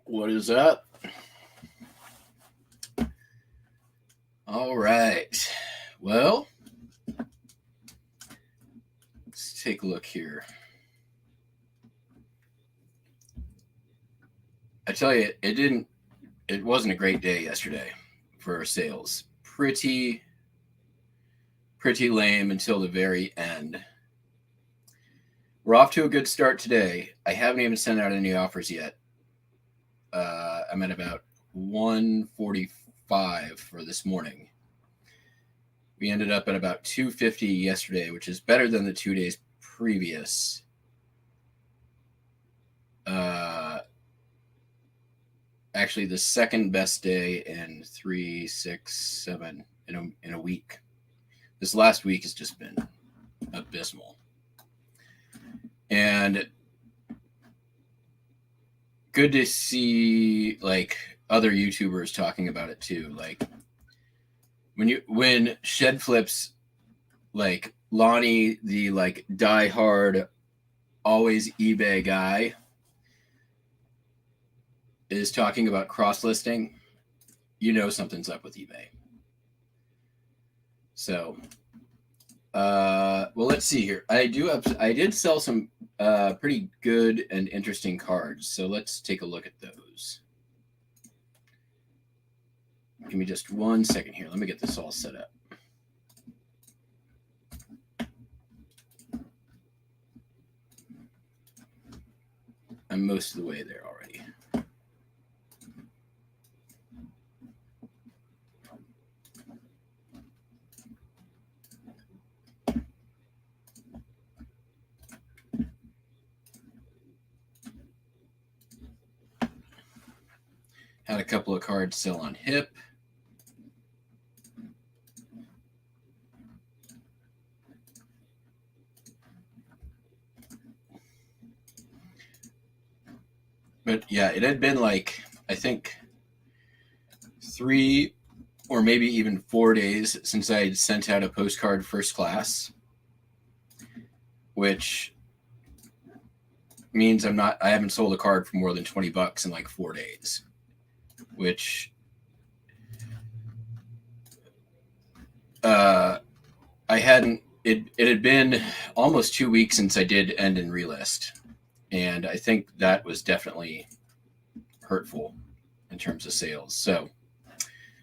What is up? All right. Well, let's take a look here. I tell you, it wasn't a great day yesterday for sales. Pretty lame until the very end. We're off to a good start today. I haven't even sent out any offers yet. I'm at about 145 for this morning. We ended up at about 250 yesterday, which is better than the 2 days previous. Actually, the second best day in 3, 6, 7 in a week. This last week has just been abysmal. And good to see like other YouTubers talking about it too. Like when Shed Flips, like Lonnie, the like diehard, always eBay guy, is talking about cross-listing, you know something's up with eBay. So, well, let's see here. I did sell some pretty good and interesting cards. So let's take a look at those. Give me just 1 second here. Let me get this all set up. I'm most of the way there already. Had a couple of cards sell on HIP. But yeah, it had been like, I think 3 or maybe even 4 days since I had sent out a postcard first class, which means I haven't sold a card for more than $20 in like 4 days, which I hadn't, it had been almost 2 weeks since I did end and relist. And I think that was definitely hurtful in terms of sales. So,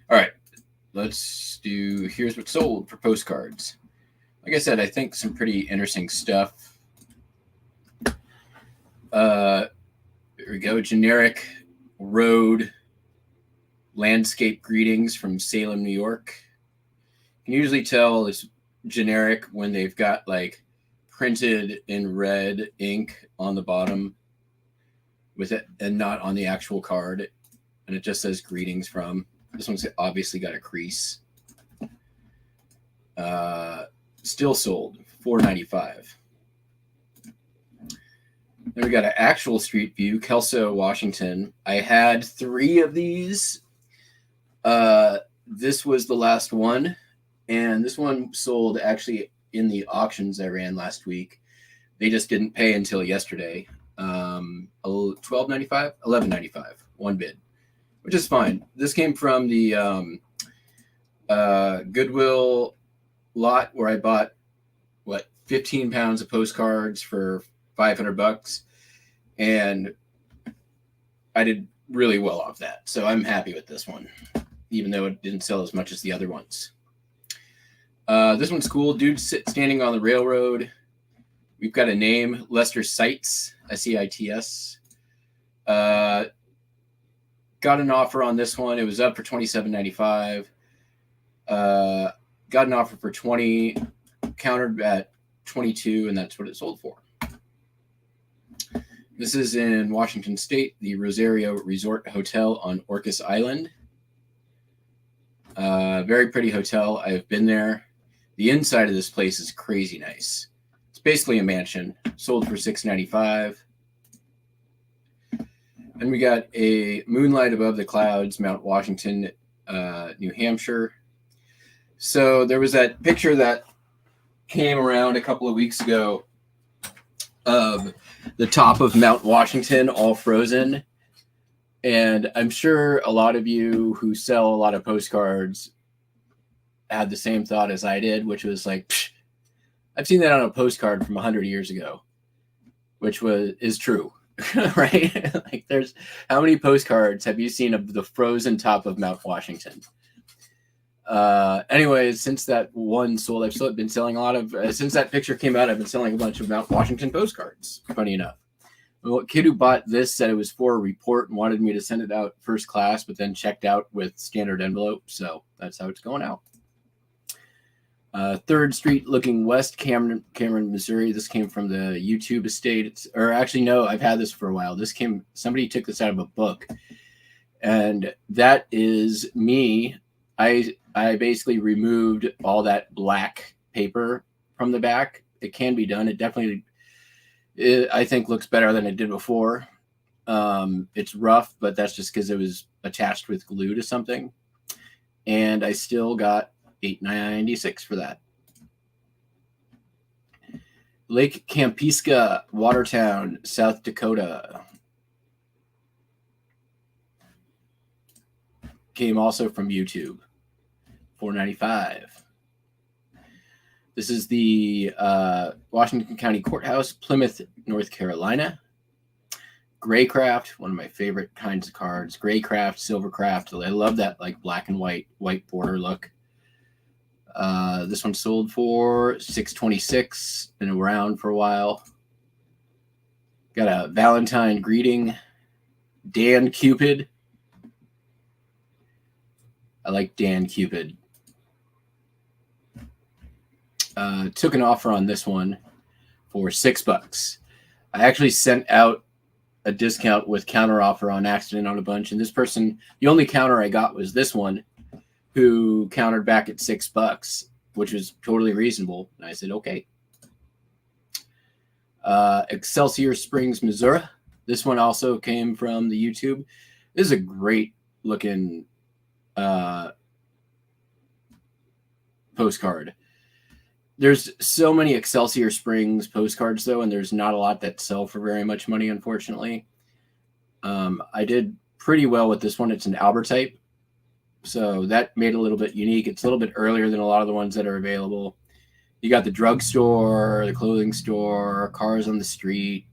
all right, let's do, here's what sold for postcards. Like I said, I think some pretty interesting stuff. Here we go. Generic road landscape greetings from Salem, New York. You can usually tell it's generic when they've got like printed in red ink on the bottom with it and not on the actual card. And it just says greetings from. This one's obviously got a crease. Still sold, $4.95. Then we got an actual street view, Kelso, Washington. I had 3 of these. This was the last one. And this one sold actually in the auctions I ran last week. They just didn't pay until yesterday. $12.95, $11.95, one bid, which is fine. This came from the Goodwill lot where I bought 15 pounds of postcards for $500, and I did really well off that. So I'm happy with this one, even though it didn't sell as much as the other ones. This one's cool. Dude standing on the railroad. We've got a name, Lester Seitz, SEITS. Got an offer on this one. It was up for $27.95. Got an offer for $20, countered at $22, and that's what it sold for. This is in Washington State, the Rosario Resort Hotel on Orcas Island. Very pretty hotel. I've been there. The inside of this place is crazy nice. It's basically a mansion. Sold for $6.95. And we got a Moonlight Above the Clouds, Mount Washington, New Hampshire. So there was that picture that came around a couple of weeks ago of the top of Mount Washington all frozen. And I'm sure a lot of you who sell a lot of postcards had the same thought as I did, which was like, psh, I've seen that on a postcard from 100 years ago, which is true, right? Like, there's how many postcards have you seen of the frozen top of Mount Washington? Anyways, since that one sold, I've been selling a lot of, since that picture came out, I've been selling a bunch of Mount Washington postcards, funny enough. The kid who bought this said it was for a report and wanted me to send it out first class, but then checked out with standard envelope. So that's how it's going out. 3rd Street looking west, Cameron, Missouri. This came from the YouTube estate. Or actually, no, I've had this for a while. Somebody took this out of a book. And that is me. I basically removed all that black paper from the back. It can be done. It definitely, I think, looks better than it did before. It's rough, but that's just because it was attached with glue to something. And I still got $8.96 for that. Lake Campisca, Watertown, South Dakota. Came also from YouTube. $4.95. This is the Washington County Courthouse, Plymouth, North Carolina. Graycraft, one of my favorite kinds of cards. Graycraft, Silvercraft. I love that like black and white border look. This one sold for $6.26. Been around for a while. Got a Valentine greeting. Dan Cupid. I like Dan Cupid. Took an offer on this one for $6. I actually sent out a discount with counter offer on accident on a bunch, and this person, the only counter I got was this one, who countered back at $6, which was totally reasonable. And I said, okay. Excelsior Springs, Missouri. This one also came from the YouTube. This is a great looking postcard. There's so many Excelsior Springs postcards, though, and there's not a lot that sell for very much money, unfortunately. I did pretty well with this one. It's an Albert type, so that made it a little bit unique. It's a little bit earlier than a lot of the ones that are available. You got the drugstore, the clothing store, cars on the street.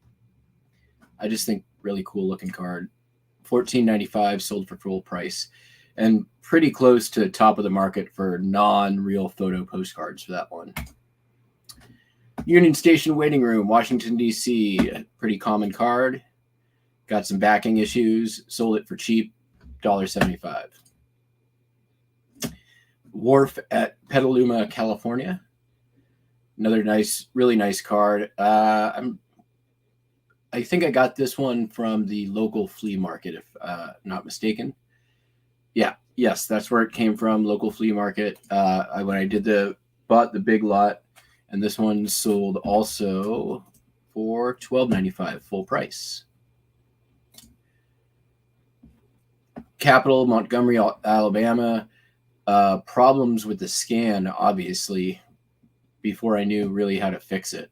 I just think really cool looking card. $14.95, sold for full price, and pretty close to the top of the market for non-real photo postcards for that one. Union Station Waiting Room, Washington, D.C. Pretty common card. Got some backing issues. Sold it for cheap, $1.75. Wharf at Petaluma, California. Another nice, really nice card. I think I got this one from the local flea market, if not mistaken. Yeah, yes, that's where it came from, local flea market. When I bought the big lot, and this one sold also for $12.95, full price. Capital, Montgomery, Alabama. Problems with the scan, obviously, before I knew really how to fix it.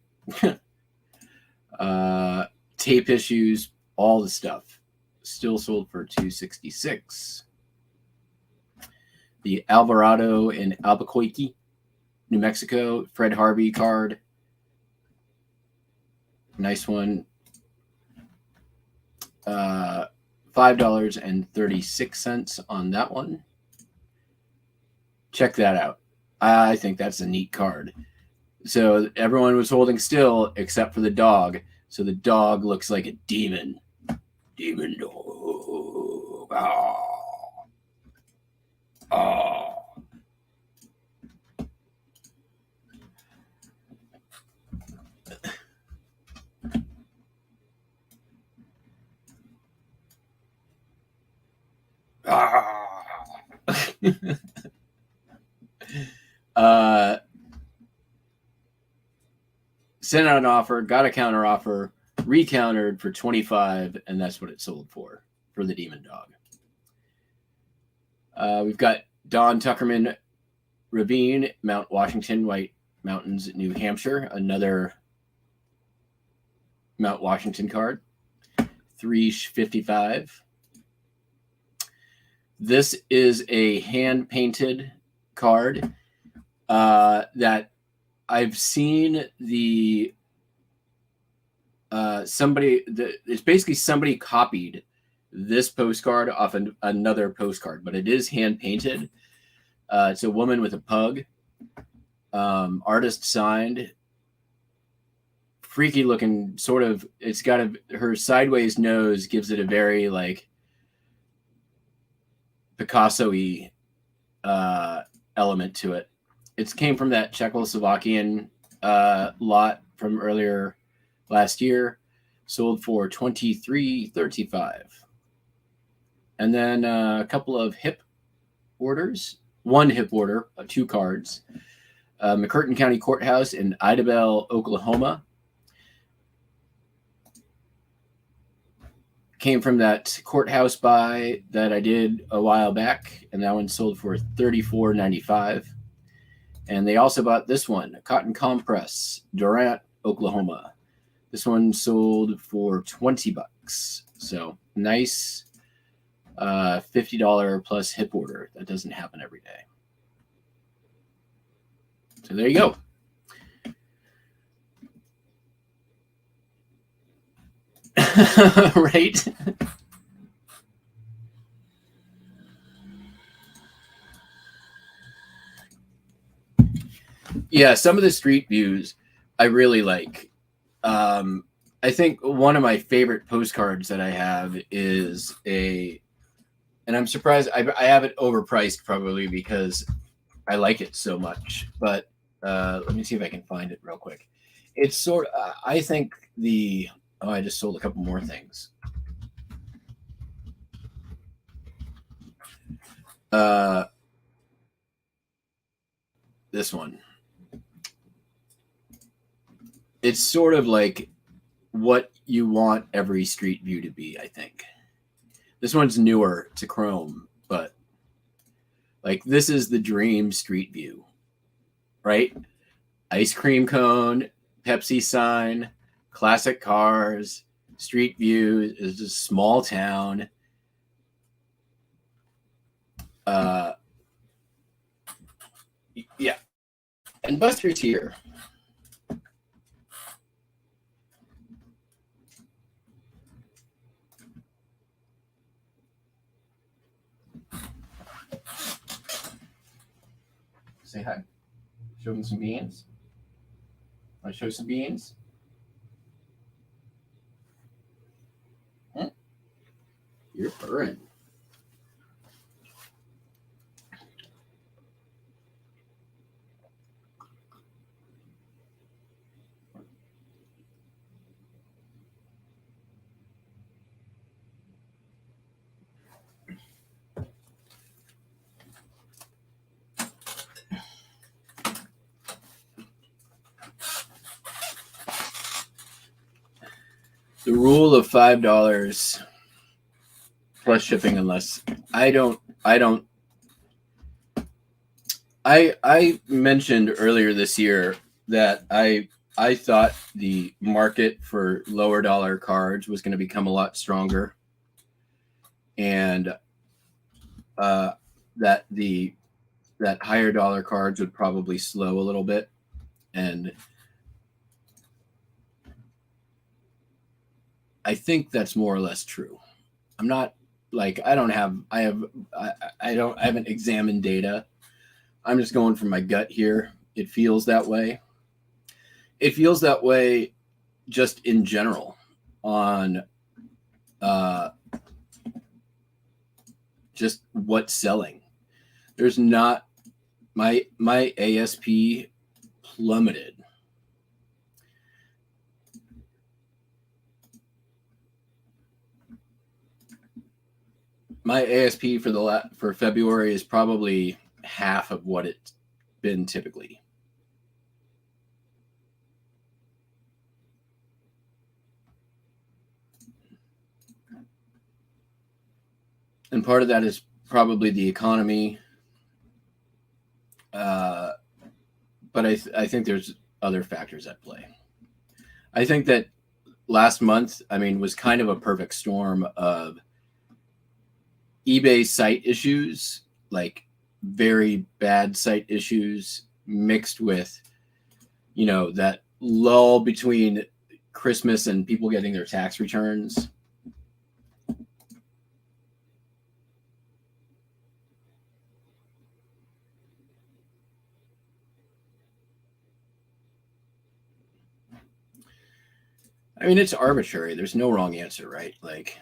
Tape issues, all the stuff. Still sold for $2.66. The Alvarado in Albuquerque, New Mexico, Fred Harvey card. Nice one. $5.36 on that one. Check that out. I think that's a neat card. So everyone was holding still except for the dog. So the dog looks like a demon. Demon dog. Oh. Oh. Sent out an offer, got a counter offer, recountered for $25, and that's what it sold for the demon dog. We've got Don Tuckerman Ravine, Mount Washington, White Mountains, New Hampshire. Another Mount Washington card. $3.55. This is a hand painted card that I've seen the it's basically somebody copied this postcard off another postcard, but it is hand painted. It's a woman with a pug, artist signed, freaky looking, sort of. It's got her sideways nose gives it a very like Picasso-y element to it. It came from that Czechoslovakian lot from earlier last year, sold for $23.35. And then a couple of hip orders. One hip order, 2 cards. McCurtain County Courthouse in Idabel, Oklahoma. Came from that courthouse buy that I did a while back, and that one sold for $34.95. And they also bought this one, Cotton Compress, Durant, Oklahoma. This one sold for $20. So nice $50 plus hip order. That doesn't happen every day. So there you go. Right? Yeah, some of the street views I really like. I think one of my favorite postcards that I have is and I'm surprised I have it overpriced probably because I like it so much. But let me see if I can find it real quick. It's sort of, I think I just sold a couple more things. This one. It's sort of like what you want every street view to be, I think. This one's newer to Chrome, but like this is the dream street view, right? Ice cream cone, Pepsi sign, classic cars, street view is a small town. Yeah. And Buster's here. Say hi. Show him some beans. Want to show some beans? You're purring. The rule of $5 plus shipping, unless I mentioned earlier this year that I thought the market for lower dollar cards was going to become a lot stronger, and that higher dollar cards would probably slow a little bit. And I think that's more or less true. I'm not like I haven't examined data. I'm just going from my gut here. It feels that way. It feels that way just in general on just what's selling. There's not my ASP plummeted. My ASP for February is probably half of what it's been typically. And part of that is probably the economy. But I think there's other factors at play. I think that last month, was kind of a perfect storm of eBay site issues, like very bad site issues mixed with, you know, that lull between Christmas and people getting their tax returns. I mean, it's arbitrary. There's no wrong answer, right? Like,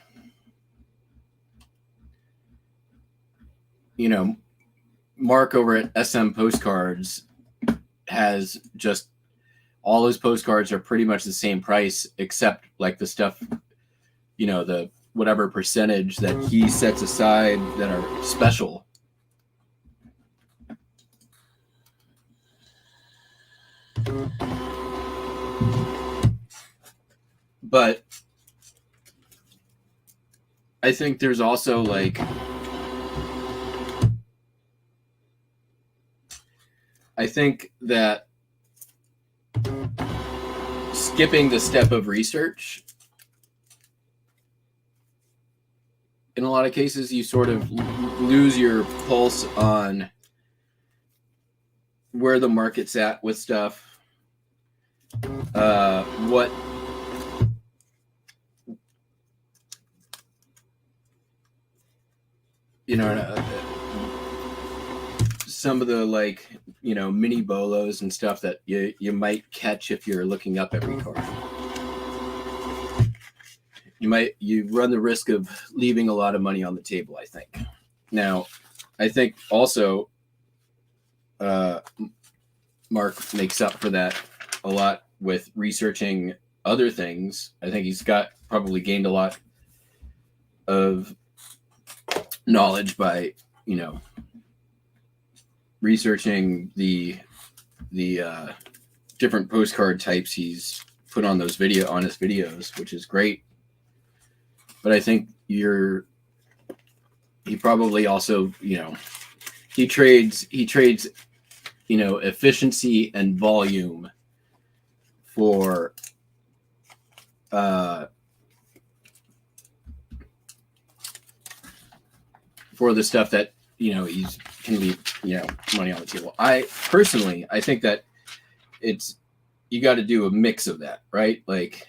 you know, Mark over at SM Postcards has just all his postcards are pretty much the same price, except like the stuff, you know, the whatever percentage that he sets aside that are special. But I think there's also like, I think that skipping the step of research, in a lot of cases, you sort of lose your pulse on where the market's at with stuff, what you know, some of the like, you know, mini BOLOS and stuff that you might catch if you're looking up every card. You run the risk of leaving a lot of money on the table, I think. Now, I think also Mark makes up for that a lot with researching other things. I think he's probably gained a lot of knowledge by, you know, researching the different postcard types he's put on his videos, which is great. But I think he probably also, you know, he trades, you know, efficiency and volume for the stuff that, you know, can leave, you know, money on the table. I think that you got to do a mix of that, right? Like,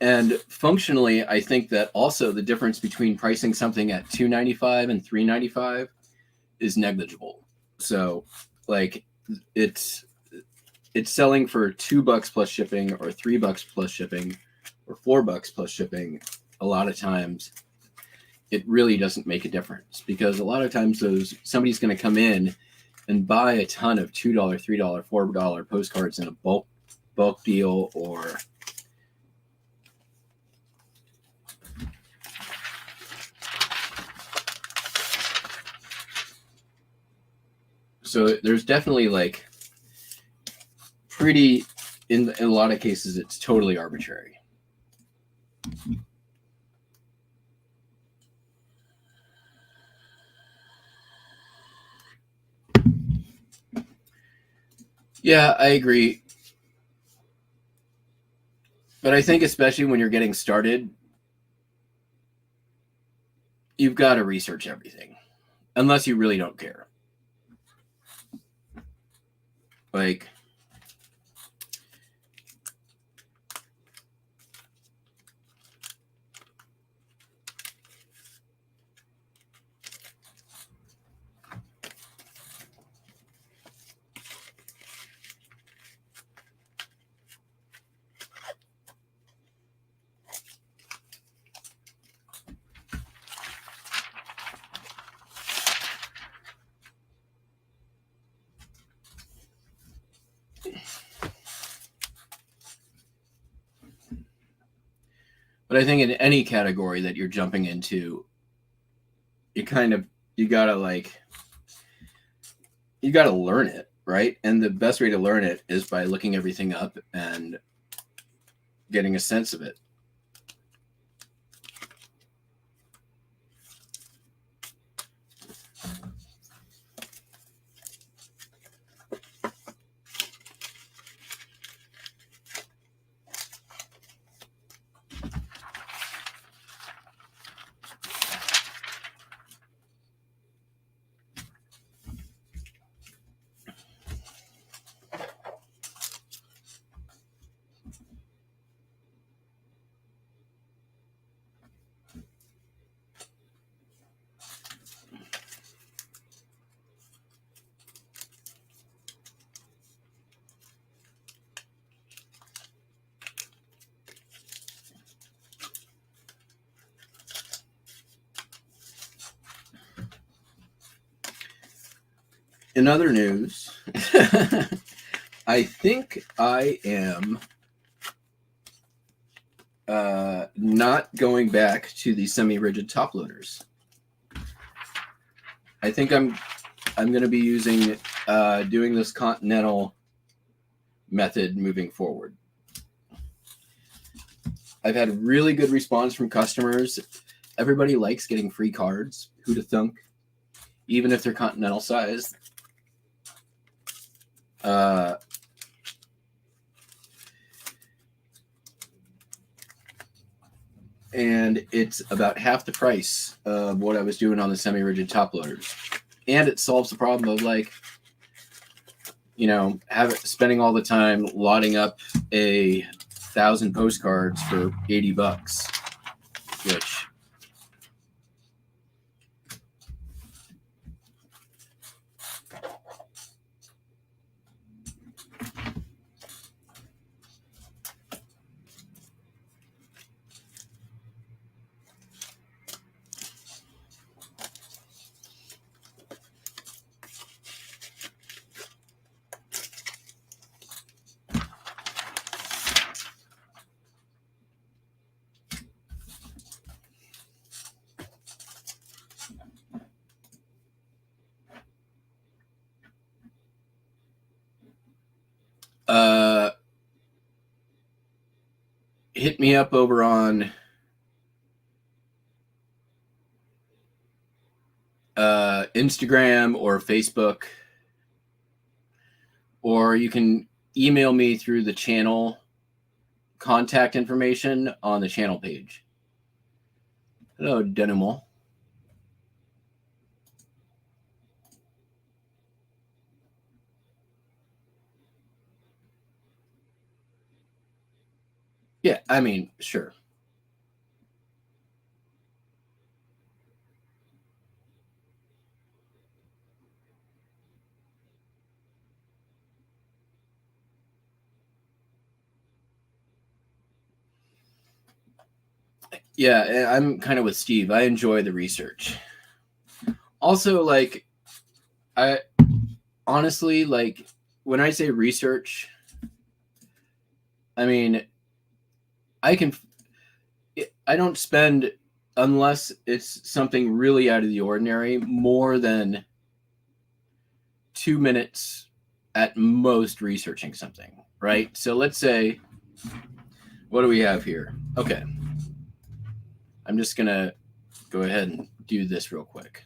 and functionally, I think that also the difference between pricing something at $2.95 and $3.95 is negligible. So, like, it's selling for $2 plus shipping, or $3 plus shipping, or $4 plus shipping. A lot of times, it really doesn't make a difference, because a lot of times somebody's going to come in and buy a ton of $2, $3, $4 postcards in a bulk deal, or so there's definitely like in a lot of cases it's totally arbitrary. Yeah, I agree. But I think especially when you're getting started, you've got to research everything, unless you really don't care. Like, but I think in any category that you're jumping into, you gotta learn it, right? And the best way to learn it is by looking everything up and getting a sense of it. In other news, I think I am not going back to the semi-rigid top loaders. I think I'm going to be using doing this continental method moving forward. I've had really good response from customers. Everybody likes getting free cards. Who'd have thunk? Even if they're continental size. And it's about half the price of what I was doing on the semi-rigid top loaders. And it solves the problem of, like, you know, spending all the time lotting up 1,000 postcards for $80, which hit me up over on Instagram or Facebook, or you can email me through the channel contact information on the channel page. Hello, Denouement. Yeah, I mean, sure. Yeah, I'm kind of with Steve. I enjoy the research. Also, like, I honestly, like, when I say research, I mean, I don't spend, unless it's something really out of the ordinary, more than 2 minutes at most researching something, right? So let's say, what do we have here? Okay. I'm just going to go ahead and do this real quick.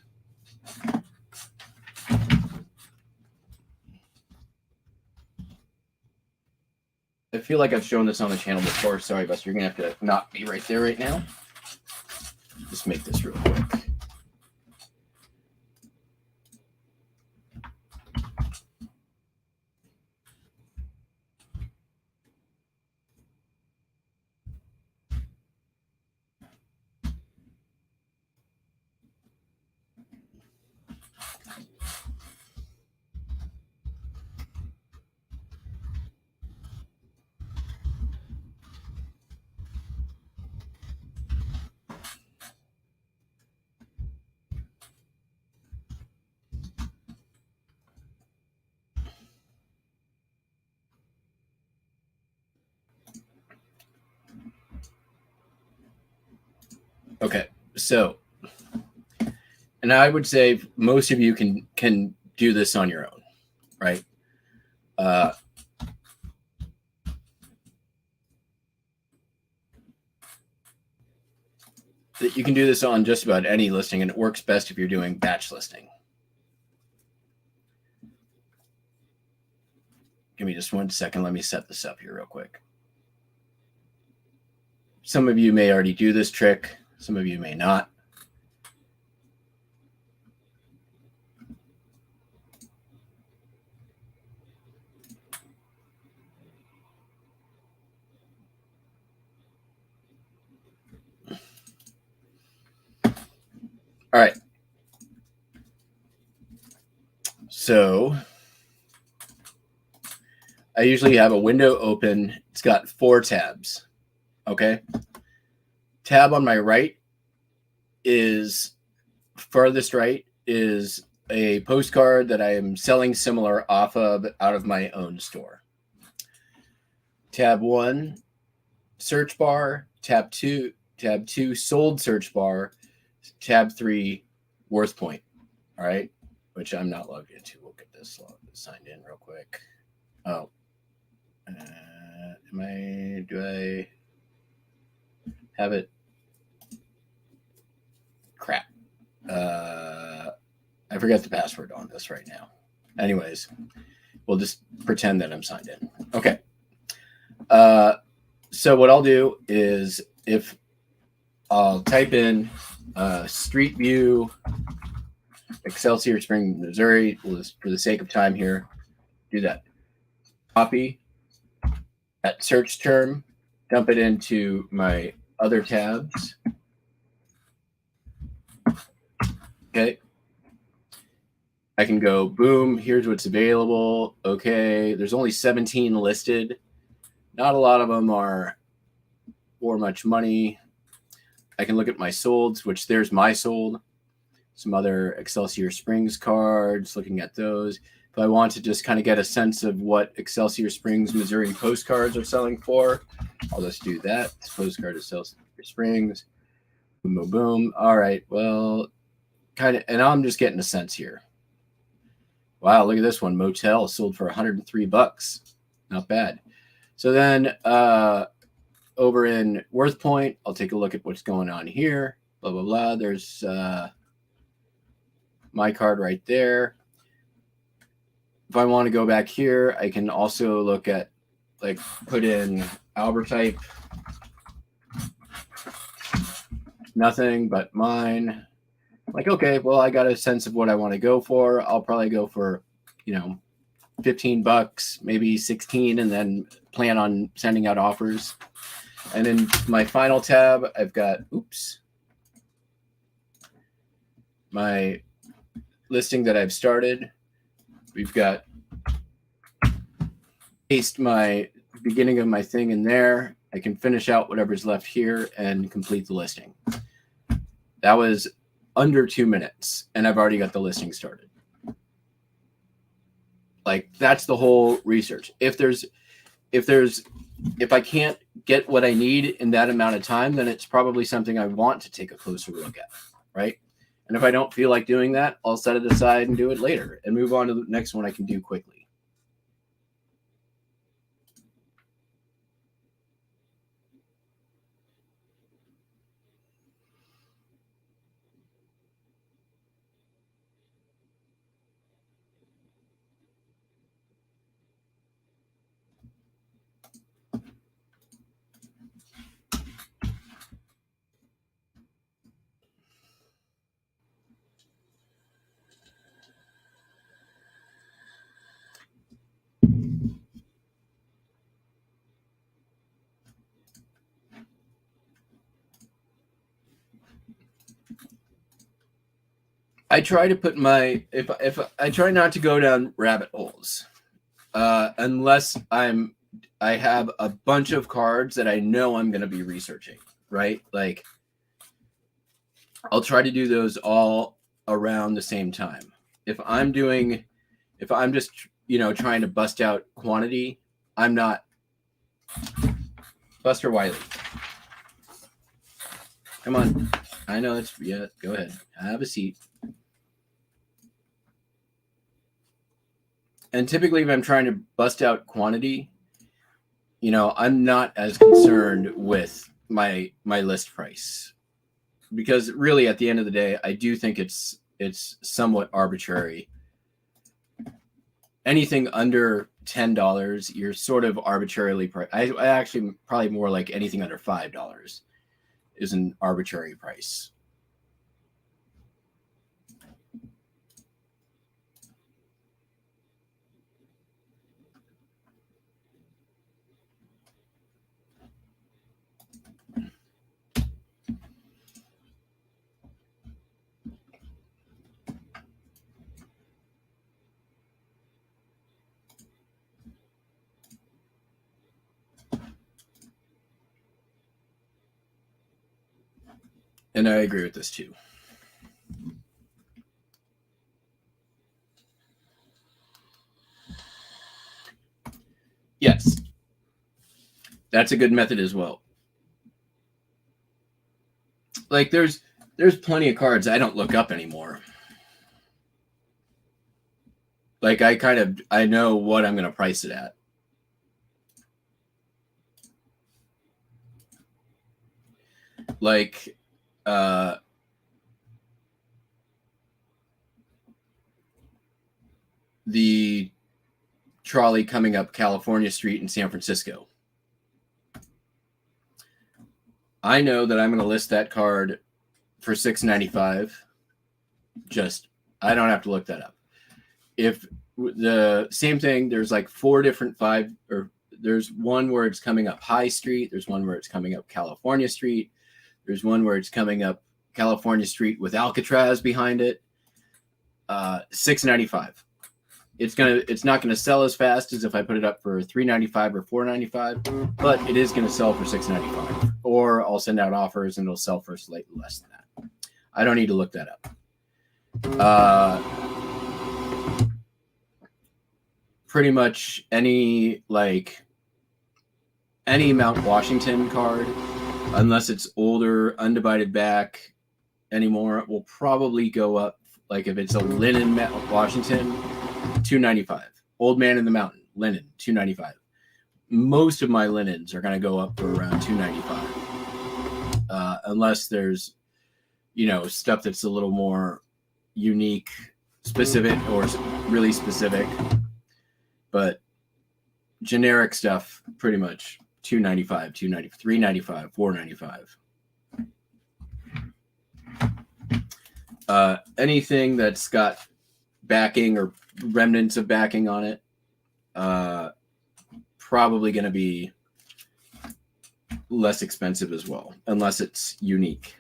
I feel like I've shown this on the channel before. Sorry, Buster. You're going to have to not be right there right now. Just make this real quick. Okay, so, and I would say most of you can do this on your own, right? You can do this on just about any listing, and it works best if you're doing batch listing. Give me just 1 second. Let me set this up here real quick. Some of you may already do this trick. Some of you may not. All right. So I usually have a window open. It's got 4 tabs. Okay. Tab on my right is farthest right is a postcard that I am selling similar off of out of my own store. Tab 1, search bar. Tab 2, sold search bar. Tab 3, worth point. All right, which I'm not logged into. We'll get this signed in real quick. Oh, do I have it? Crap. I forgot the password on this right now. Anyways, we'll just pretend that I'm signed in. Okay. So what I'll do is if I'll type in Street View, Excelsior Springs, Missouri, for the sake of time here, do that. Copy that search term, dump it into my other tabs. Okay. I can go, boom, here's what's available. Okay, there's only 17 listed. Not a lot of them are for much money. I can look at my solds, which there's my sold. Some other Excelsior Springs cards, looking at those. If I want to just kind of get a sense of what Excelsior Springs, Missouri postcards are selling for, I'll just do that. This postcard is Excelsior Springs. Boom, boom, boom. All right, well, kind of, and I'm just getting a sense here. Wow, look at this one. Motel sold for $103. Not bad. So then over in Worth Point, I'll take a look at what's going on here. Blah, blah, blah. There's my card right there. If I want to go back here, I can also look at, like, put in Albert type. Nothing but mine. Like, okay, well, I got a sense of what I want to go for. I'll probably go for, $15, maybe 16, and then plan on sending out offers. And in my final tab, I've got, my listing that I've started. We've got paste my beginning of my thing in there. I can finish out whatever's left here and complete the listing. That was under 2 minutes, and I've already got the listing started. Like, that's the whole research. If I can't get what I need in that amount of time, then it's probably something I want to take a closer look at, right? And if I don't feel like doing that, I'll set it aside and do it later and move on to the next one I can do quickly. I try to put if I try not to go down rabbit holes, unless I have a bunch of cards that I know I'm going to be researching, right? Like, I'll try to do those all around the same time. If I'm just trying to bust out quantity, I'm not Buster Wiley. Come on, I know it's Go ahead, have a seat. And typically, if I'm trying to bust out quantity, I'm not as concerned with my list price, because really, at the end of the day, I do think it's somewhat arbitrary. Anything under $10, you're sort of arbitrarily priced. I actually probably more like anything under $5 is an arbitrary price. And I agree with this too. Yes. That's a good method as well. Like there's plenty of cards I don't look up anymore. Like I know what I'm going to price it at. Like the trolley coming up California Street in San Francisco. I know that I'm going to list that card for $6.95. Just, I don't have to look that up. If the same thing, there's like 4 different there's one where it's coming up High Street. There's one where it's coming up California Street. There's one where it's coming up California Street with Alcatraz behind it. $6.95. It's not gonna sell as fast as if I put it up for $3.95 or $4.95, but it is gonna sell for $6.95. Or I'll send out offers and it'll sell for slightly less than that. I don't need to look that up. Pretty much any Mount Washington card, unless it's older, undivided back anymore, will probably go up. Like if it's a linen Mount Washington, $2.95. Old Man in the Mountain, linen, $2.95. Most of my linens are going to go up for around $2.95, unless there's, stuff that's a little more unique, specific, or really specific. But generic stuff, pretty much $2.95, $2.95, $3.95, $4.95. Anything that's got backing or remnants of backing on it, probably going to be less expensive as well, unless it's unique.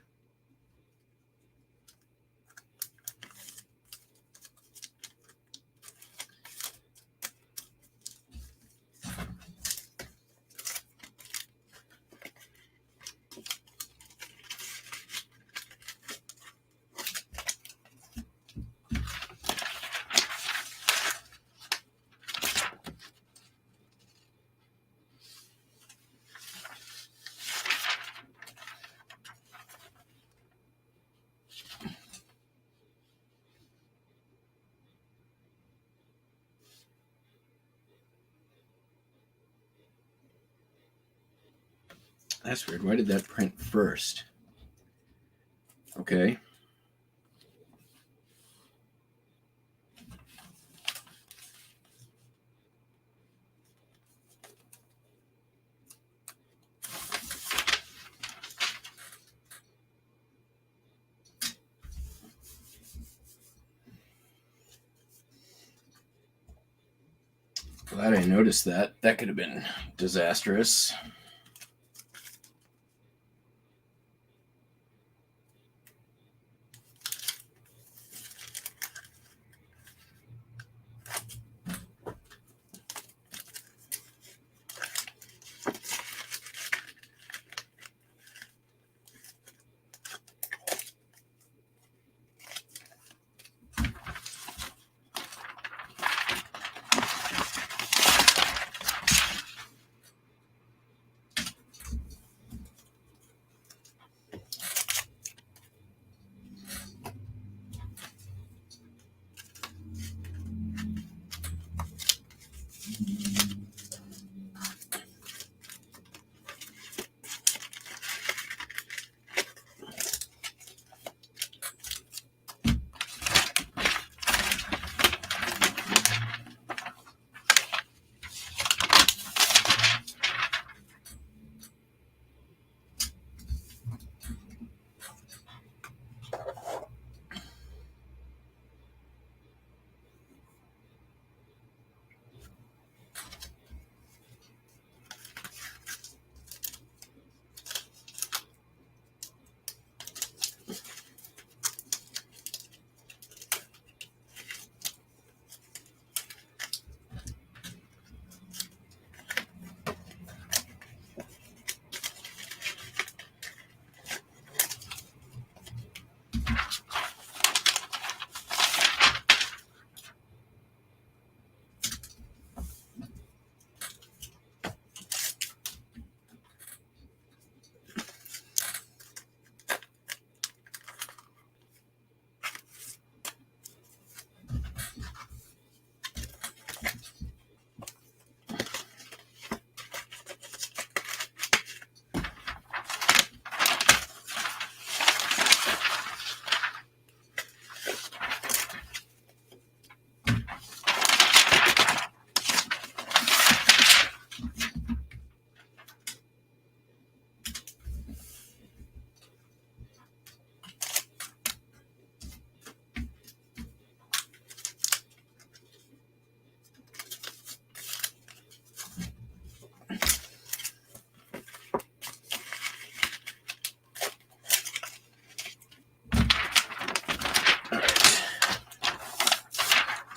That's weird. Why did that print first? Okay. Glad I noticed that. That could have been disastrous.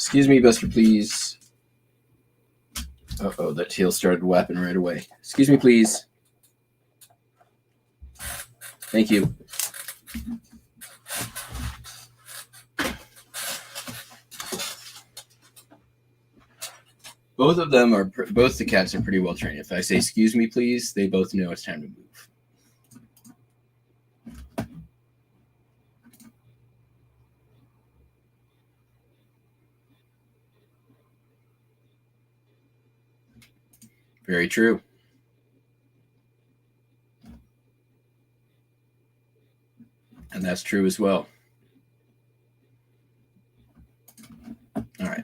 Excuse me, Buster, please. Uh-oh, that tail started whapping right away. Excuse me, please. Thank you. Both of them are, both the cats are pretty well trained. If I say, excuse me, please, they both know it's time to move. Very true. And that's true as well. All right.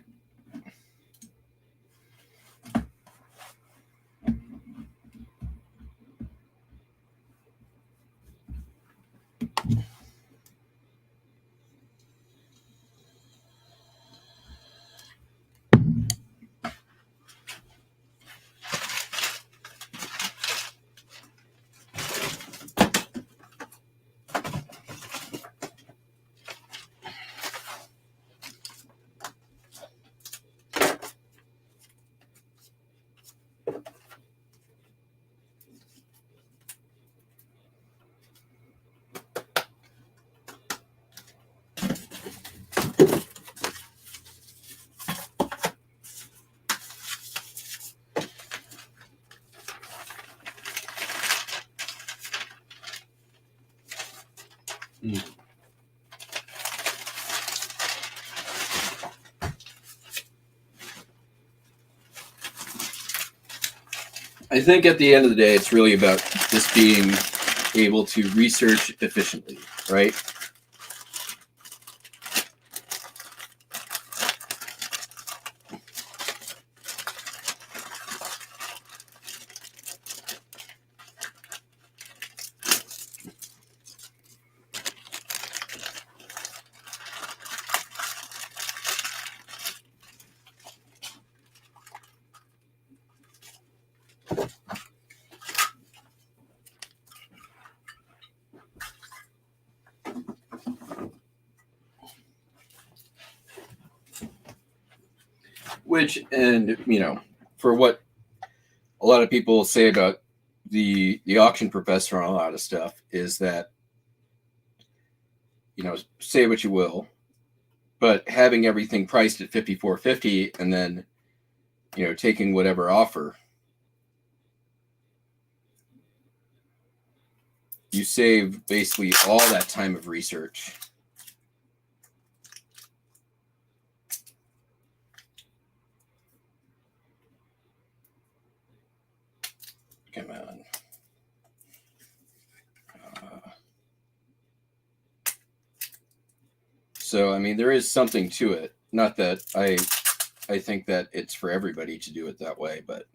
I think at the end of the day, it's really about just being able to research efficiently, right? Which, and you know, for what a lot of people say about the auction professor on a lot of stuff is that, you know, say what you will, but having everything priced at $54.50 and then, you know, taking whatever offer, you save basically all that time of research. Come on. So, I mean, there is something to it. Not that I think that it's for everybody to do it that way, but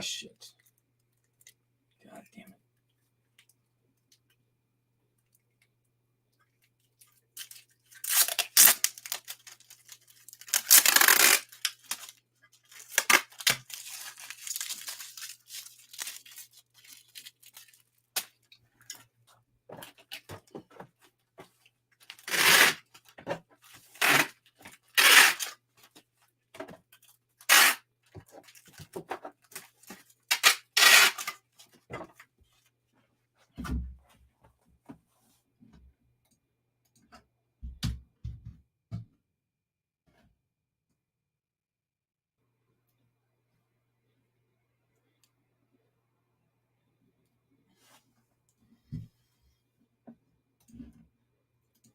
shit. God damn it.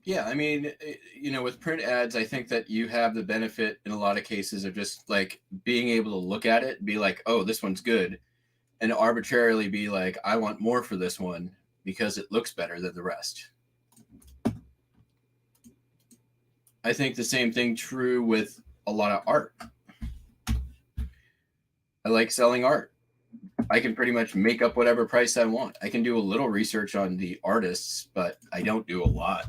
Yeah, I mean, you know, with print ads, I think that you have the benefit in a lot of cases of just like being able to look at it and be like, oh, this one's good, and arbitrarily be like, I want more for this one because it looks better than the rest. I think the same thing true with a lot of art. I like selling art. I can pretty much make up whatever price I want. I can do a little research on the artists, but I don't do a lot.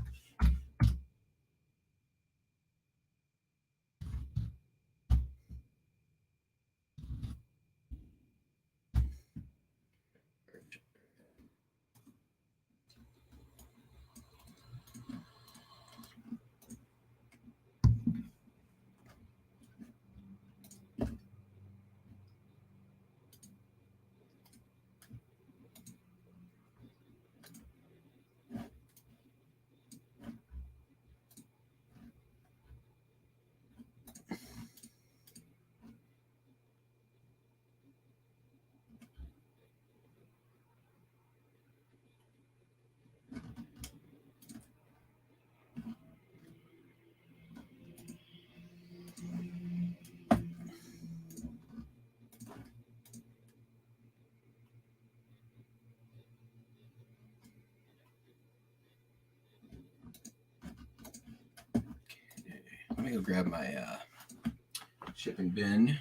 me go grab my shipping bin.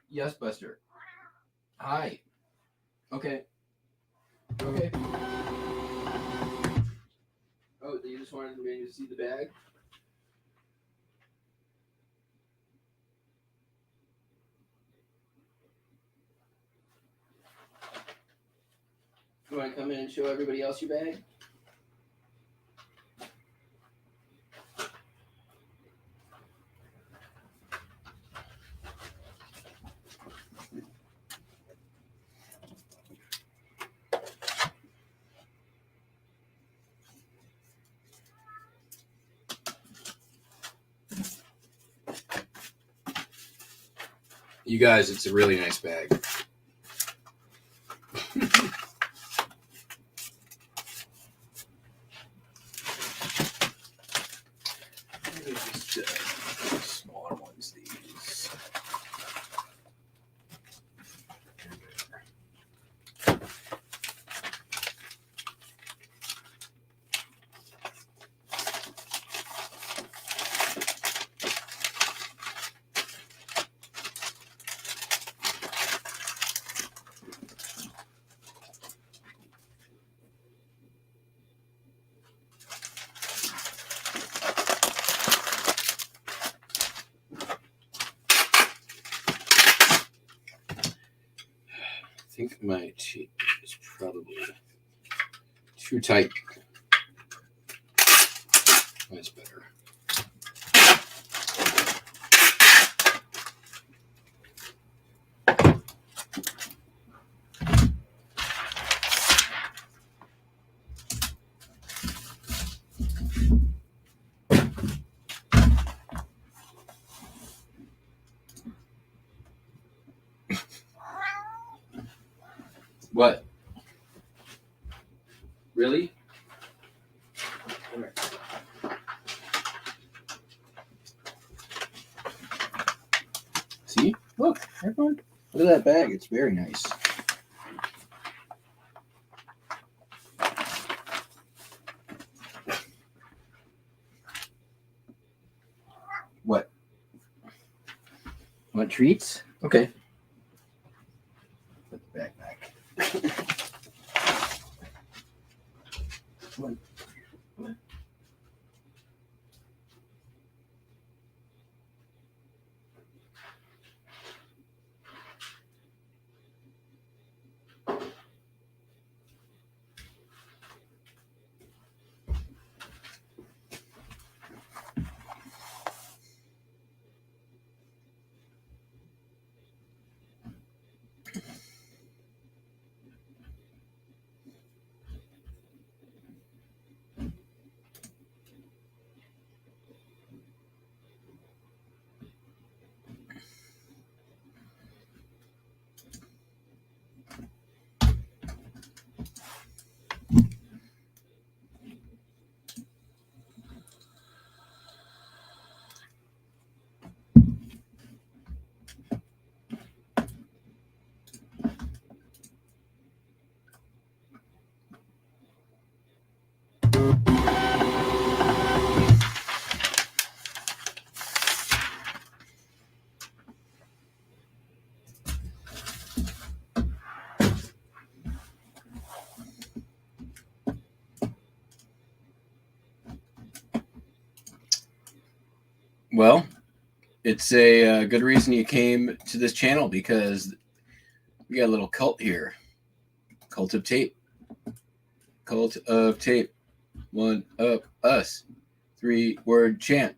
Yes, Buster. Hi. Okay. Okay. Oh, you just wanted me to see the bag? You want to come in and show everybody else your bag? You guys, it's a really nice bag. Just smaller ones, these. I think my tape is probably too tight. That's better. What? Really? See? Look, everyone. Look at that bag. It's very nice. What? Want treats? Okay. Put the bag back. What? Well, it's a good reason you came to this channel because we got a little cult here. Cult of tape. Cult of tape. One up us. 3-word chant.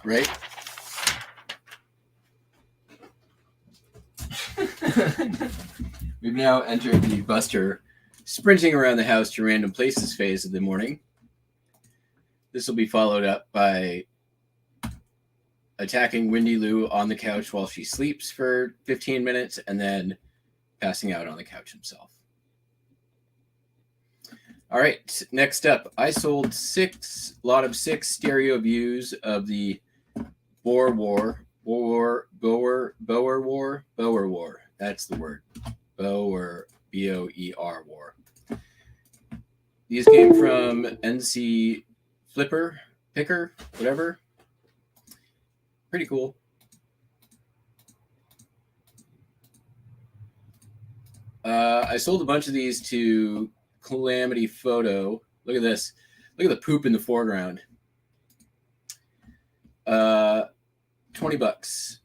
Right? We've now entered the Buster sprinting around the house to random places phase of the morning. This will be followed up by attacking Windy Lou on the couch while she sleeps for 15 minutes and then passing out on the couch himself. All right, next up, I sold 6 stereo views of the Boer War. That's the word. Boer, Boer War. These came from NC Picker, whatever. Pretty cool. I sold a bunch of these to Calamity Photo. Look at this. Look at the poop in the foreground. $20.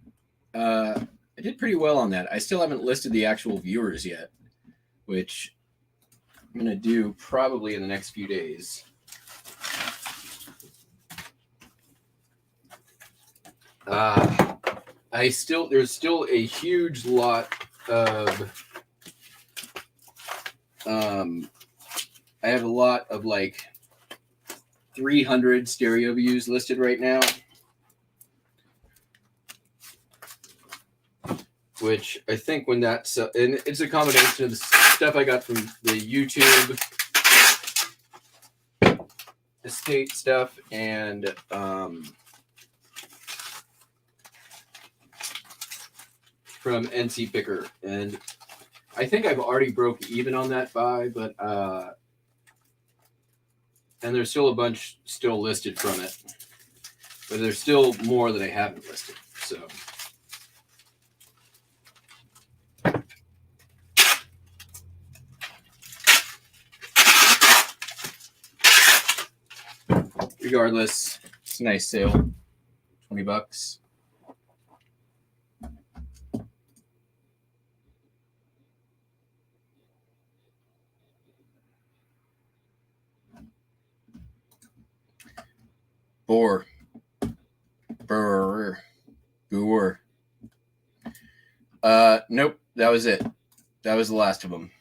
I did pretty well on that. I still haven't listed the actual viewers yet, which I'm going to do probably in the next few days. There's still a huge lot of I have a lot of like 300 stereo views listed right now, which I think when that's and it's a combination of the stuff I got from the YouTube estate stuff and from NC Picker, and I think I've already broke even on that buy, but and there's still a bunch still listed from it, but there's still more that I haven't listed. So regardless, it's a nice sale. $20. Boar. Nope, that was it. That was the last of them.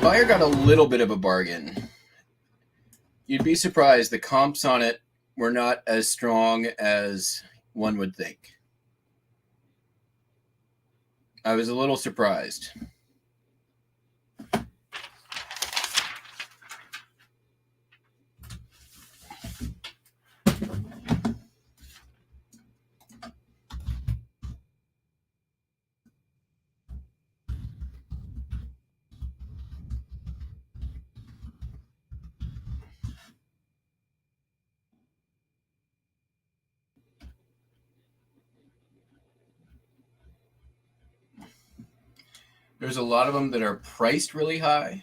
Buyer got a little bit of a bargain. You'd be surprised. The comps on it were not as strong as one would think. I was a little surprised. There's a lot of them that are priced really high.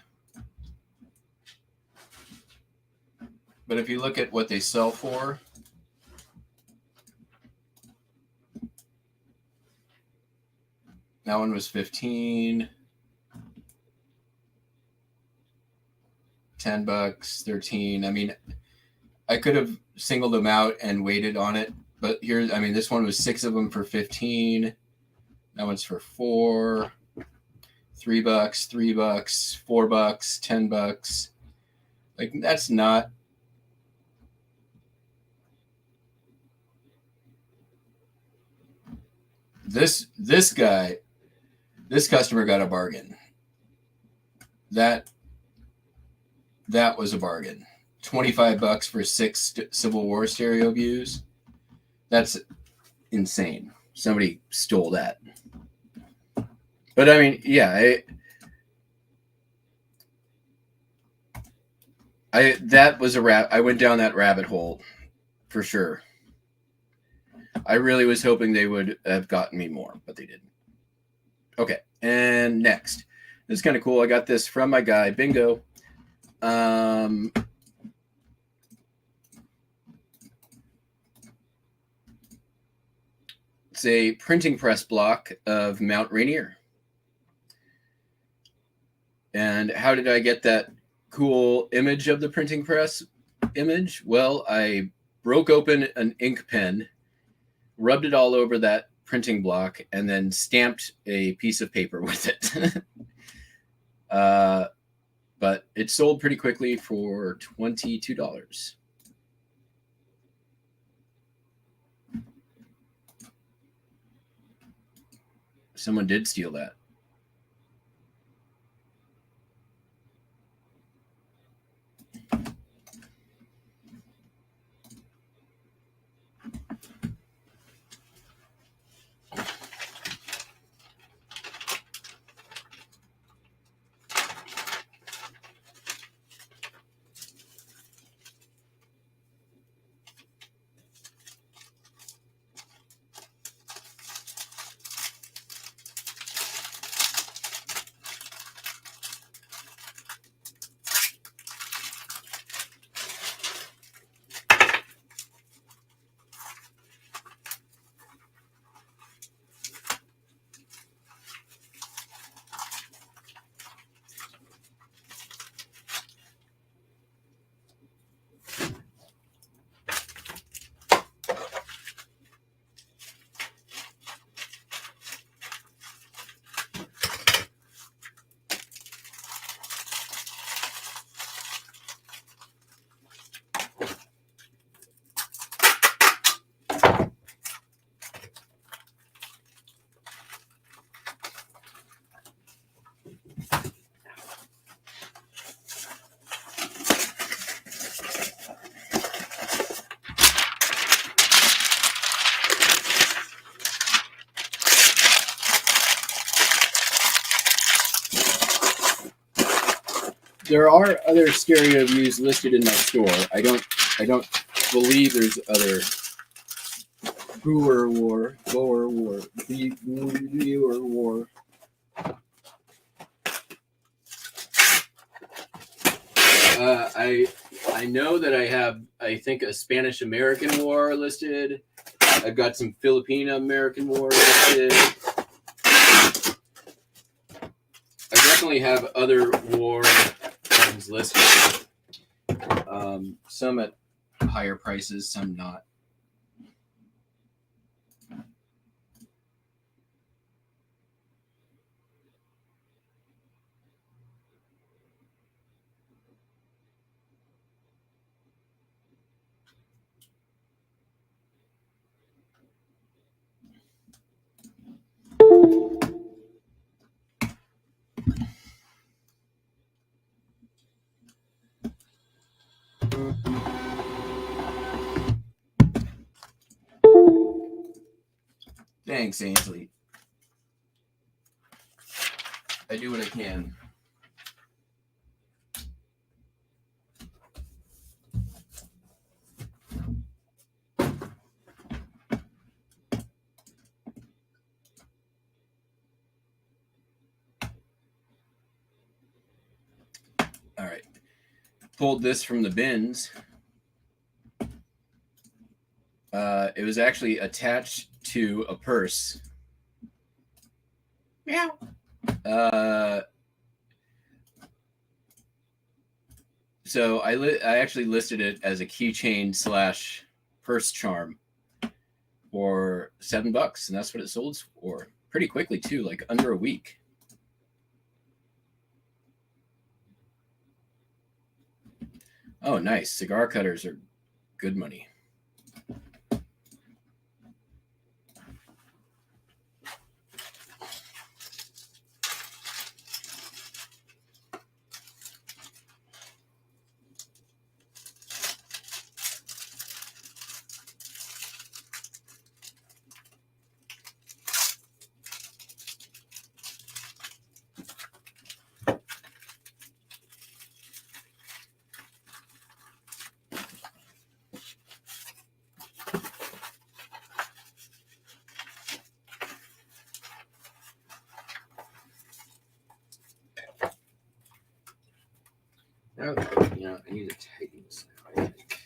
But if you look at what they sell for, that one was 15, $10, 13. I mean, I could have singled them out and waited on it, but this one was 6 of them for 15. That one's for 4, $3, $3, $4, $10. Like, that's not. This customer got a bargain. That was a bargain. $25 for 6 Civil War stereo views. That's insane. Somebody stole that. But I mean, yeah, that was I went down that rabbit hole for sure. I really was hoping they would have gotten me more, but they didn't. Okay, and next. This is kind of cool. I got this from my guy, Bingo. It's a printing press block of Mount Rainier. And how did I get that cool image of the printing press image? Well, I broke open an ink pen, rubbed it all over that printing block, and then stamped a piece of paper with it. But it sold pretty quickly for $22. Someone did steal that. There are other stereo views listed in my store. I don't believe there's other viewer war. I know that I have, I think, a Spanish American war listed. I've got some Filipino American war listed. I definitely have other war ones listed. Some at higher prices, some not. Thanks, Ainsley. I do what I can. All right. Pulled this from the bins. It was actually attached to a purse. Meow. So I actually listed it as a keychain / purse charm for $7, and that's what it sold for. Pretty quickly too, like under a week. Oh, nice. Cigar cutters are good money. Now, I need to tighten this now, I think.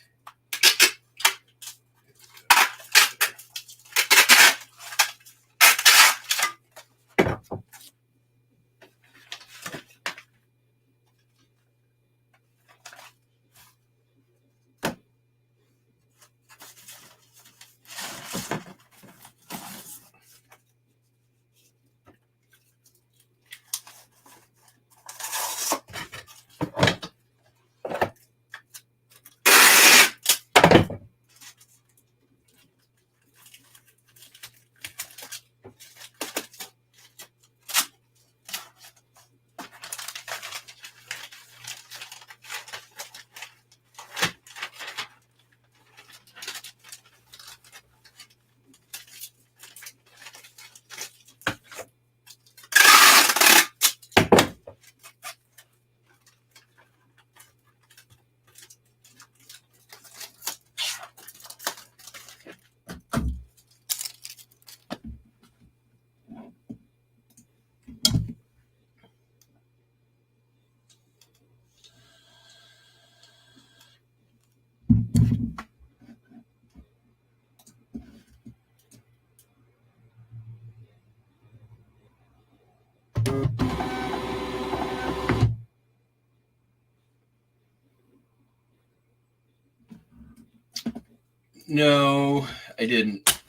No, I didn't.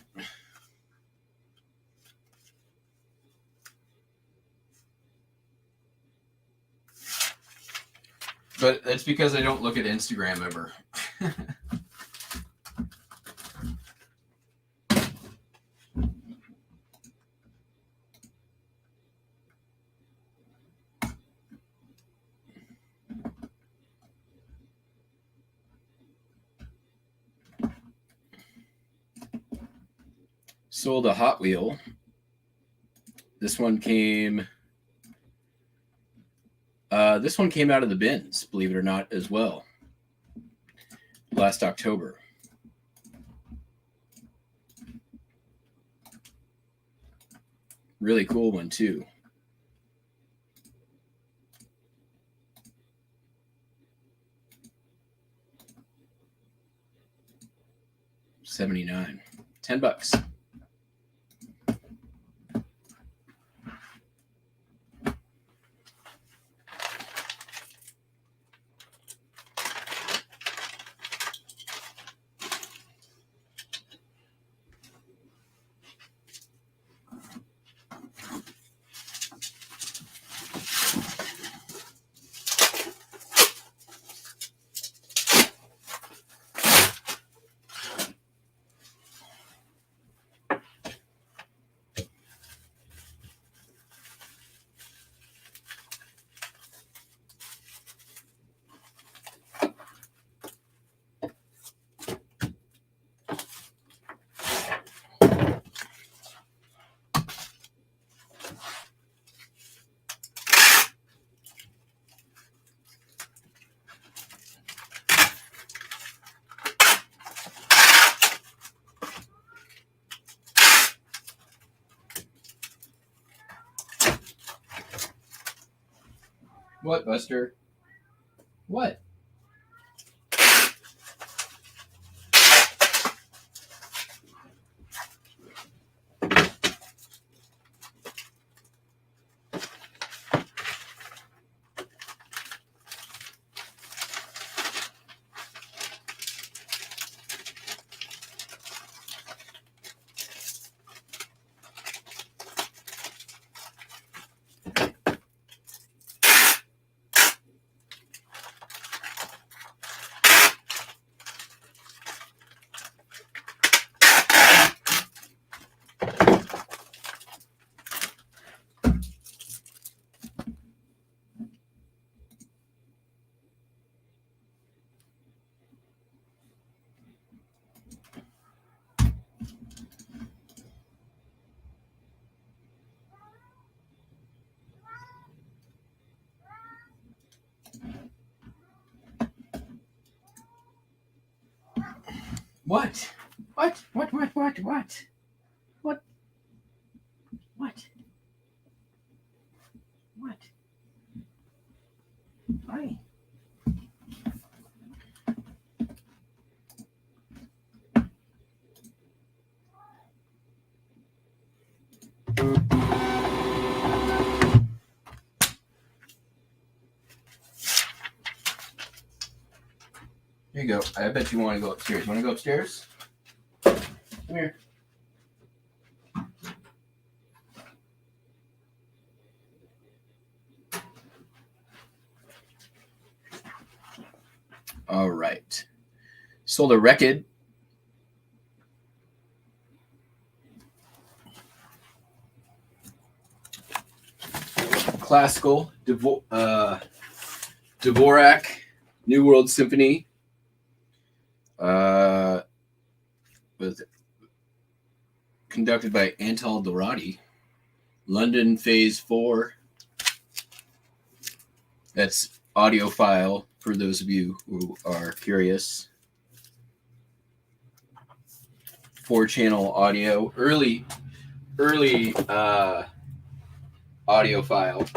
But that's because I don't look at Instagram ever. Sold a Hot Wheel. This one came This one came out of the bins, believe it or not, as well. Last October. Really cool one, too. $79. $10. What, Buster? What? What? What? What? What? What? What? What? What? What? Hi. Here you go. I bet you want to go upstairs. You want to go upstairs? Come here. All right. Sold a record. Classical Dvorak New World Symphony. Was conducted by Antal Dorati. London Phase 4. That's audio file for those of you who are curious. 4-channel audio. Early audio file.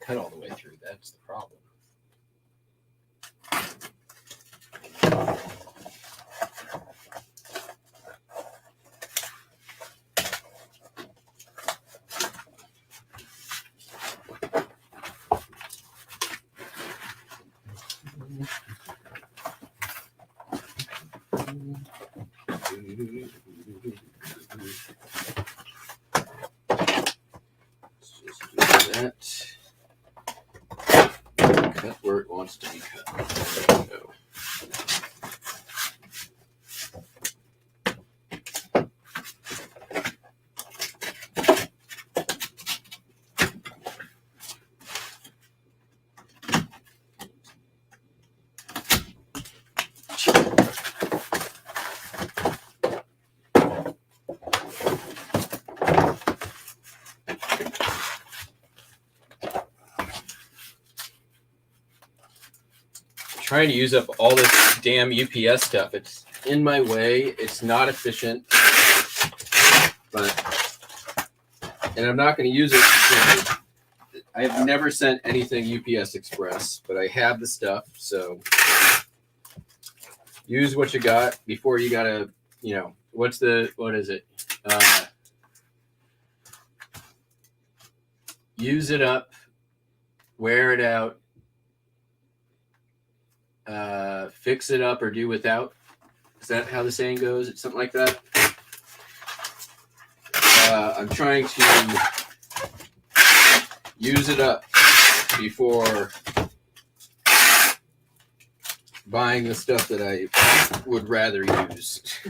cut all the way through. That's the problem. Let's just do that. Cut where it wants to be cut. There we go. Trying to use up all this damn UPS stuff. It's in my way. It's not efficient, and I'm not going to use it. I have never sent anything UPS Express, but I have the stuff. So use what you got before you gotta, what is it? Use it up, wear it out. Fix it up or do without. Is that how the saying goes? It's something like that. I'm trying to use it up before buying the stuff that I would rather use.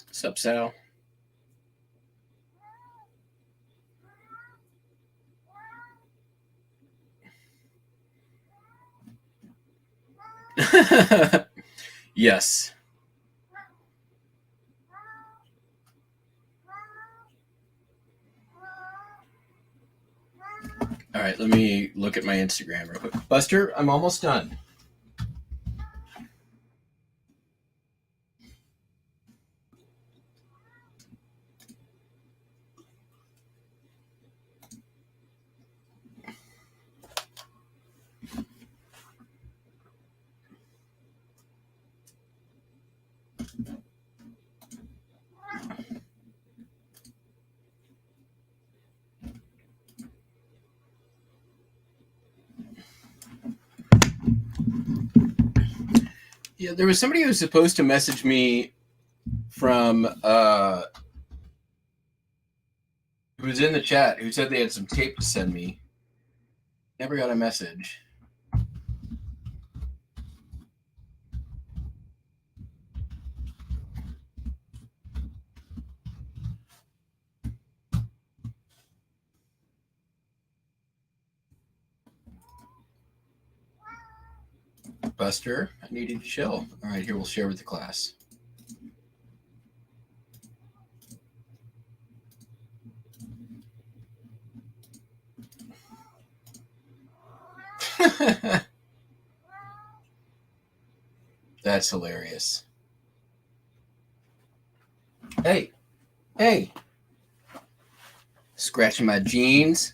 What's up, Sal? Yes. All right, let me look at my Instagram real quick. Buster, I'm almost done. Yeah, there was somebody who was supposed to message me from who was in the chat who said they had some tape to send me. Never got a message. Buster, I needed to chill. All right, here we'll share with the class. That's hilarious. Hey, scratching my jeans.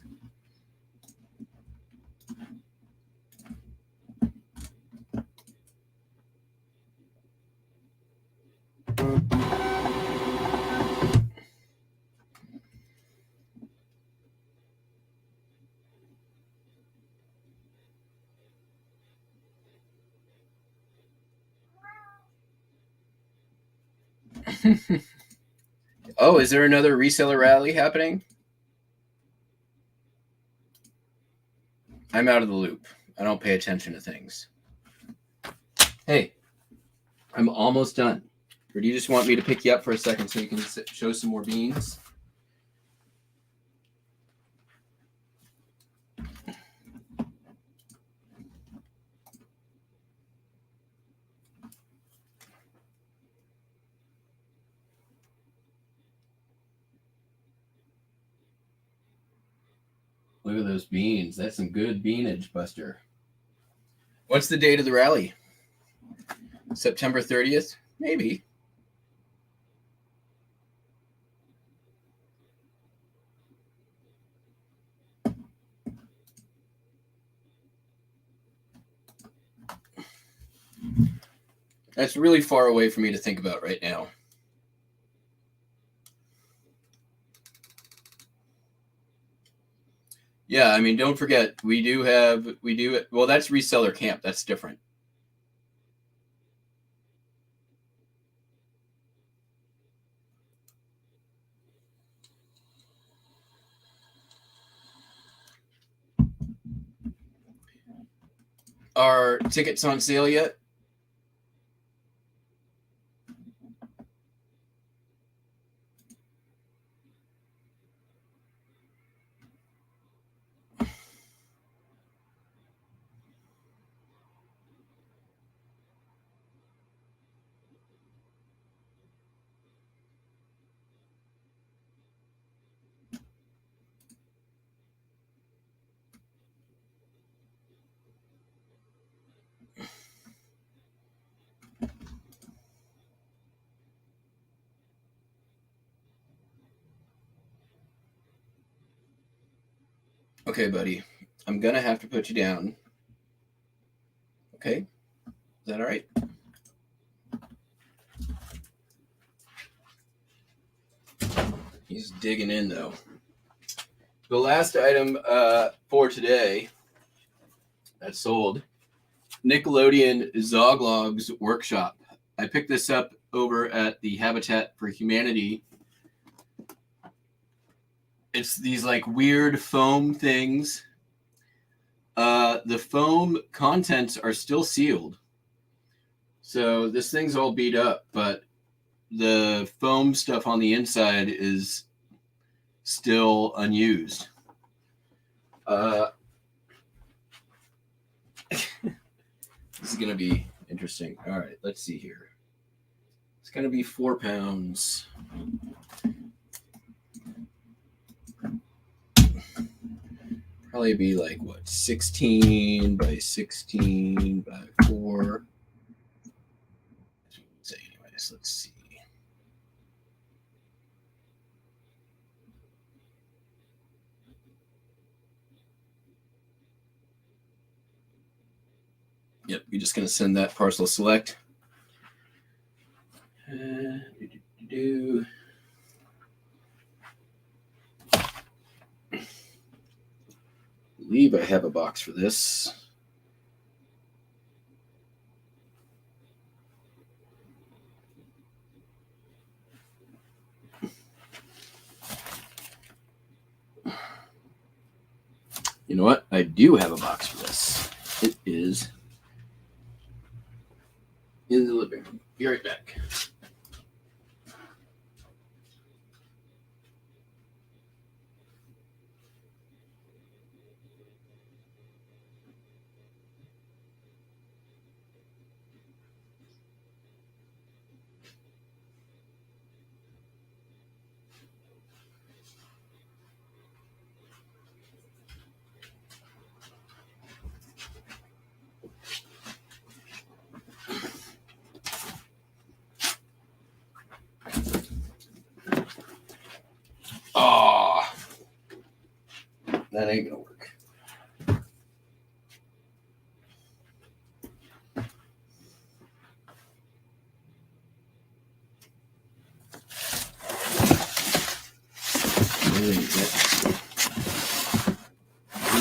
Oh, is there another reseller rally happening? I'm out of the loop. I don't pay attention to things. Hey, I'm almost done. Or do you just want me to pick you up for a second so you can show some more beans? Look at those beans. That's some good beanage, Buster. What's the date of the rally? September 30th? Maybe. That's really far away for me to think about right now. Yeah, I mean, don't forget, well, that's reseller camp. That's different. Are tickets on sale yet? Okay, buddy. I'm going to have to put you down. Okay? Is that all right? He's digging in, though. The last item for today that sold, Nickelodeon Zoglog's Workshop. I picked this up over at the Habitat for Humanity. It's these like weird foam things. The foam contents are still sealed. So this thing's all beat up, but the foam stuff on the inside is still unused. This is going to be interesting. All right, let's see here. It's going to be 4 pounds. Probably be like, what, 16 by 16 by 4. So anyways, let's see. Yep, you're just going to send that parcel select. I believe I have a box for this. You know what? I do have a box for this. It is in the living room. Be right back. Oh, that ain't gonna work.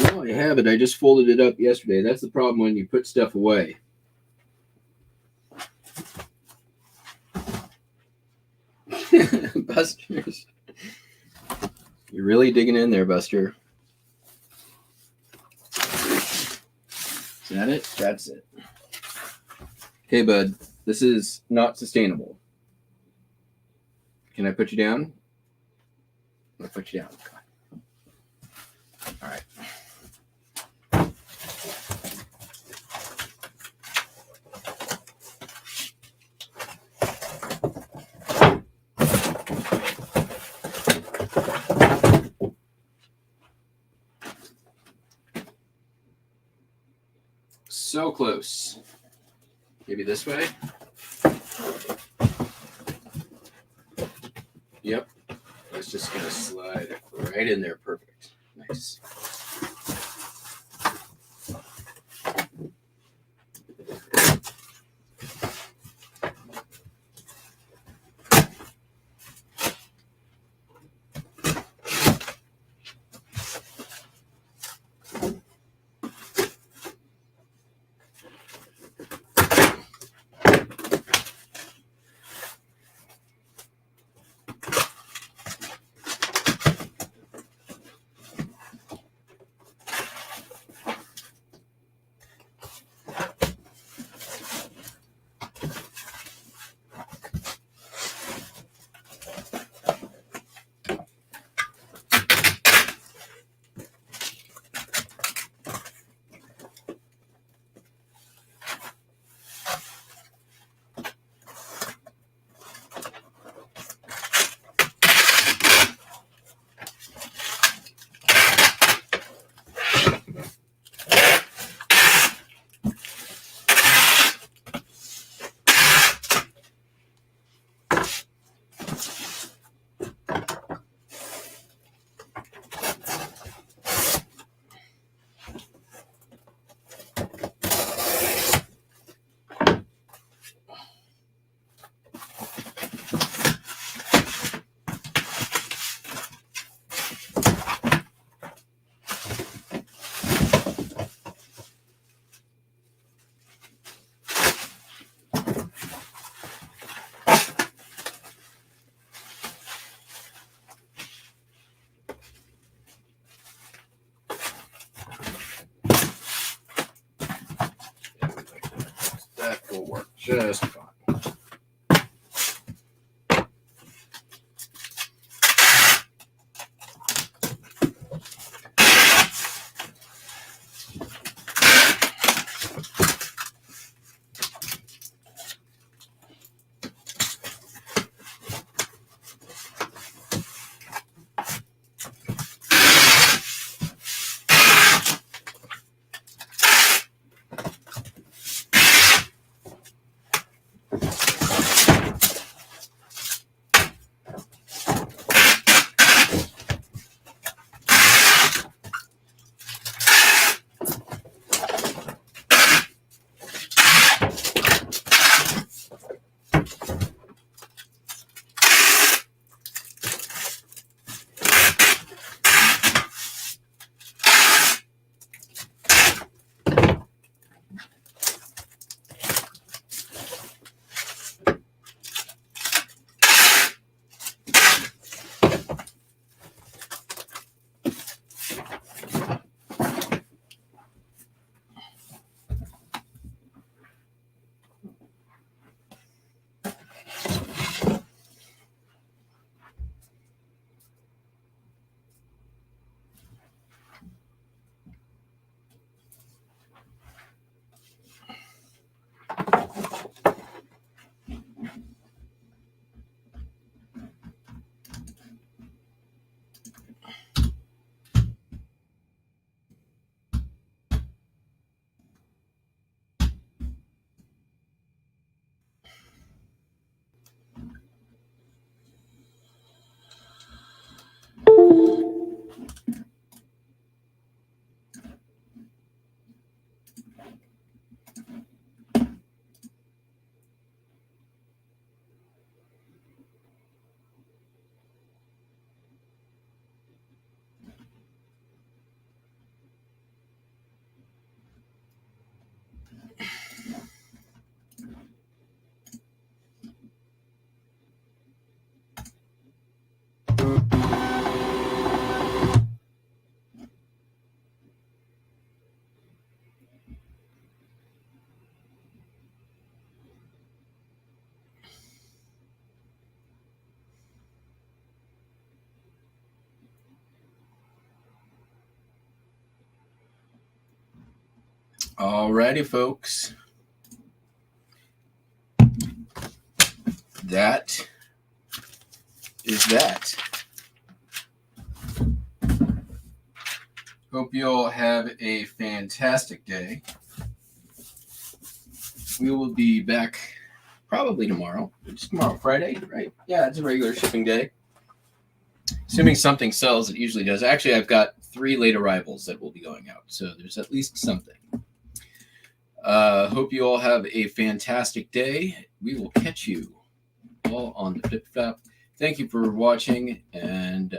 No, I have it. I just folded it up yesterday. That's the problem when you put stuff away. Busters. You're really digging in there, Buster. Is that it? That's it. Okay, bud. This is not sustainable. Can I put you down? I'll put you down. All right. So close. Maybe this way. Yep. It's just going to slide right in there. Perfect. Nice. That will work just fine. Alrighty, folks. That is that. Hope you all have a fantastic day. We will be back probably tomorrow. It's tomorrow, Friday, right? Yeah, it's a regular shipping day. Assuming something sells, it usually does. Actually, I've got 3 late arrivals that will be going out, so there's at least something. Hope you all have a fantastic day. We will catch you all on the flip flop. Thank you for watching, and